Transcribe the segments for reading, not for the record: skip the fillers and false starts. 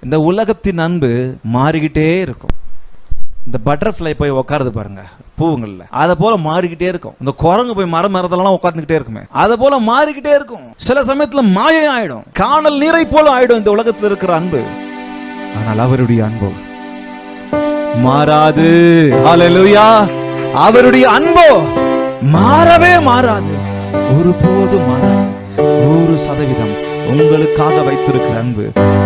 இந்த உலகத்தின் அன்பு மாறிக்கிட்டே இருக்கும். இந்த பட்டர்ஃப்ளை போய் உட்காருது பாருங்க பூவுங்கள்ல, அதை போல மாறிக்கிட்டே இருக்கும். இந்த குரங்கு போய் மரத்தெல்லாம் உட்காந்துக்கிட்டே இருக்குமே, அதை போல மாறிக்கிட்டே இருக்கும். சில சமயத்துல மாயை ஆயிடும், காணல் நீரை போல ஆயிடும் இந்த உலகத்தில் இருக்கிற அன்பு. ஆனால் அவருடைய அன்பு மாறாது. ஹல்லேலூயா. அவருடைய அன்போ மாறவே மாறாது, ஒருபோதும் மாறாது. 100% உங்களுக்காக வைத்திருக்கிற அன்பு,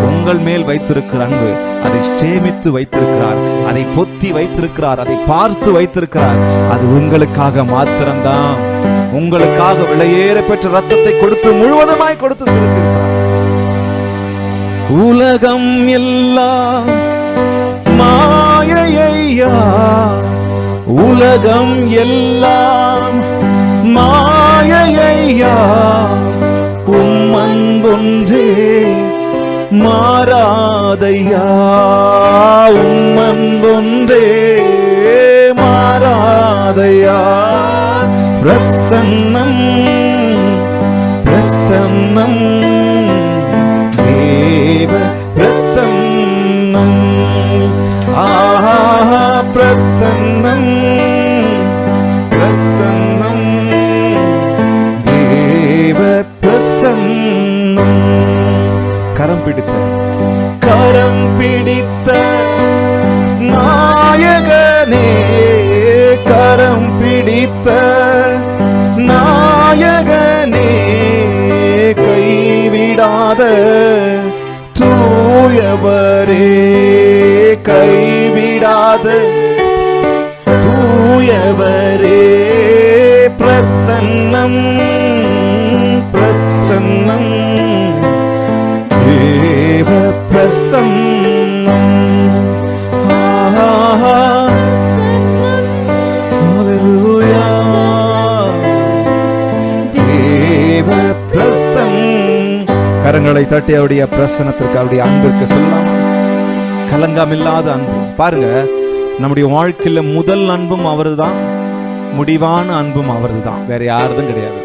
உங்கள் மேல் வைத்திருக்கிற அன்பு, அதை சேமித்து வைத்திருக்கிறார், அதை பொத்தி வைத்திருக்கிறார், அதை பார்த்து வைத்திருக்கிறார். அது உங்களுக்காக மாத்திரம்தான். உங்களுக்காக விலையேற பெற்ற ரத்தத்தை கொடுத்து முழுவதுமாய் கொடுத்து செலுத்தியிருக்கிறார். உலகம் எல்லாம் மாயையா, உலகம் எல்லாம் மாயையா, உம் அன்பொன்றே மாறாதையா, உம் அன்பொன்றே மாறாதையா. பிரசன்னம் பிரசன்னம் தேவ பிரசன்னம், ஆஹா பிரசன்னம் பிரசன்னம் தேவ பிரசன்னம். கரம் பிடித்த நாயகனே, கரம் பிடித்த நாயகனே, கைவிடாத தூயவரே, கைவிடாத தூயவரே. பிரசன்னம் பிரசன்னம் தேவ பிரசன்னம், ஹல்லேலூயா. தேவ பிரசன்னம். கரங்களை தட்டி அவருடைய பிரசன்னத்திற்கு, அவருடைய அன்பிற்கு சொல்லலாமா? கலங்கமில்லாத அன்பு. பாருங்க, நம்முடைய வாழ்க்கையில முதல் அன்பும் அவர்தான், முடிவான அன்பும் அவர்தான், வேற யாரும் கிடையாது.